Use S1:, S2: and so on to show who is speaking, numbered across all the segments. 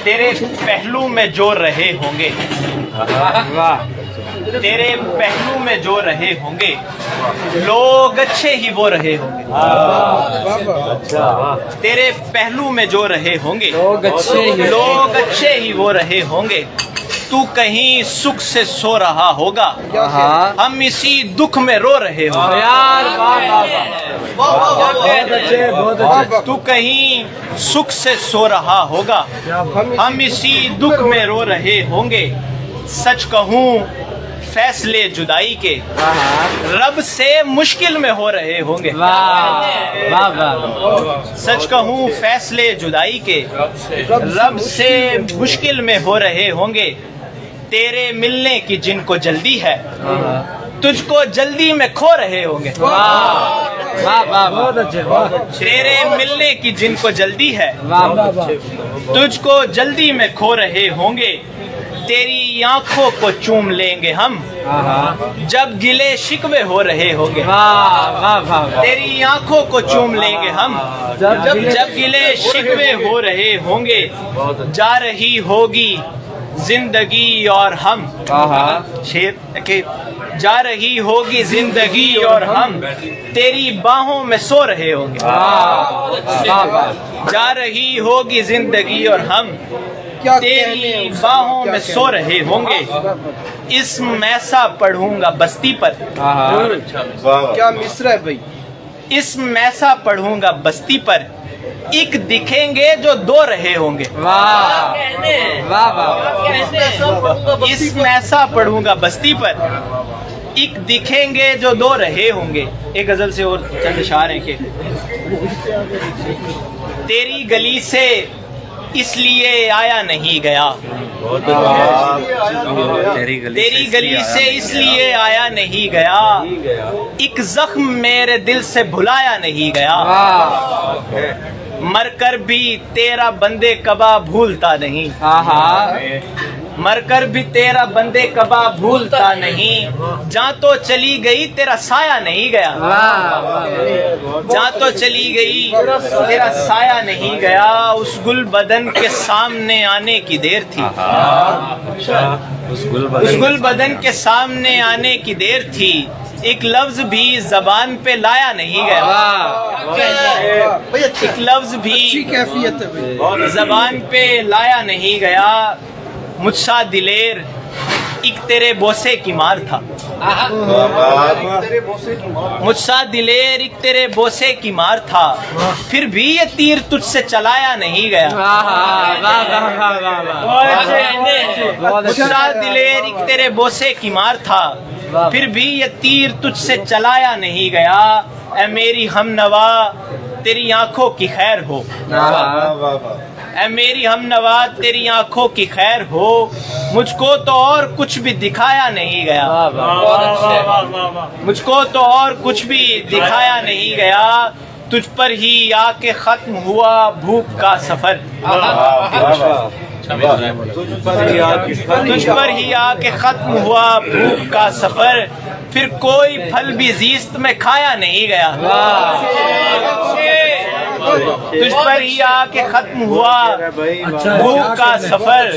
S1: तेरे पहलू में जो रहे होंगे, तेरे पहलू में जो रहे होंगे, लोग अच्छे ही वो रहे होंगे। तेरे पहलू में जो रहे होंगे, लोग अच्छे ही वो रहे होंगे। तू कहीं सुख से सो रहा होगा, हम इसी दुख में रो रहे होंगे। तू कहीं सुख से सो रहा होगा, हम इसी दुख में रो रहे होंगे। सच कहूँ फैसले जुदाई के रब से मुश्किल में हो रहे होंगे। सच कहूँ फैसले जुदाई के रब से मुश्किल में हो रहे होंगे। तेरे मिलने की जिनको जल्दी है, तुझको जल्दी में खो रहे होंगे। तेरे मिलने की जिनको जल्दी है, तुझको जल्दी में खो रहे होंगे। तेरी आंखों को चूम लेंगे हम, जब गिले शिकवे हो रहे होंगे। तेरी आंखों को चूम लेंगे हम, जब गिले शिकवे हो रहे होंगे। जा रही होगी जिंदगी और हम, शेर के जा रही होगी जिंदगी और हम तेरी बाहों में सो रहे होंगे। जा रही होगी जिंदगी और हम तेरी बाहों में सो रहे होंगे। इस्म ऐसा पढ़ूंगा बस्ती पर,
S2: क्या मिसरा है भाई।
S1: इस्म ऐसा पढ़ूंगा बस्ती पर, एक दिखेंगे जो दो रहे होंगे। इस्म ऐसा पढ़ूंगा बस्ती पर, एक दिखेंगे जो दो रहे होंगे। एक गजल से और चंद इशारे हैं कि तेरी गली से इसलिए आया नहीं गया, तेरी गली से इसलिए आया नहीं गया। एक जख्म मेरे दिल से भुलाया नहीं गया। मरकर भी तेरा बंदे कबा भूलता नहीं, मरकर भी तेरा बंदे कबा भूलता नहीं। जहाँ तो चली गई तेरा साया नहीं गया, जहाँ तो चली गई तेरा साया नहीं गया। उस गुल बदन के सामने आने की देर थी, उस गुल बदन के सामने आने की देर थी। एक लफ्ज भी जबान पे लाया नहीं गया, एक लफ्ज भी जबान पे लाया नहीं गया। मुझसा दिलेर एक तेरे बोसे की मार था, मुझसा दिलेर एक तेरे बोसे की मार था। फिर भी ये तीर तुझसे चलाया नहीं गया। मुझसा दिलेर एक तेरे बोसे की मार था, फिर भी ये तीर तुझसे चलाया नहीं गया। ऐ मेरी हमनवा तेरी आंखों की खैर हो, ऐ मेरी हमनवा तेरी आंखों की खैर हो। मुझको तो और कुछ भी दिखाया नहीं गया, मुझको तो और कुछ भी दिखाया नहीं गया। तुझ पर ही आके खत्म हुआ भूख का सफर, तुझ पर ही आके खत्म हुआ भूख का सफर। फिर कोई फल भी जीस्त में खाया नहीं गया, तुझ पर ही आके खत्म हुआ भूख का सफर।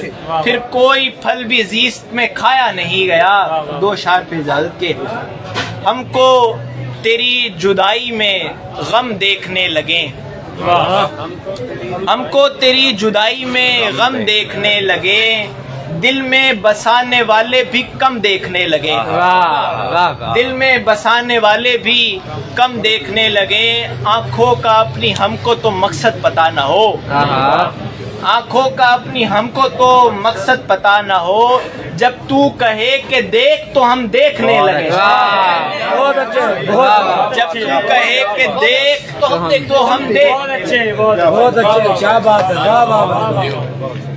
S1: फिर कोई फल भी जीस्त में खाया नहीं गया। दो शार पे इजाजत के। हमको तेरी जुदाई में गम देखने लगे, हमको तेरी जुदाई में गम देखने लगे। दिल में बसाने वाले भी कम देखने लगे, दिल में बसाने वाले भी कम देखने लगे। आंखों का अपनी हमको तो मकसद पता ना हो, आंखों का अपनी हमको तो मकसद पता ना हो। जब तू कहे कि देख तो हम देखने लगे, जब तू कहे कि देख तो हम देख।
S2: बहुत अच्छे, क्या बात है, क्या बात है।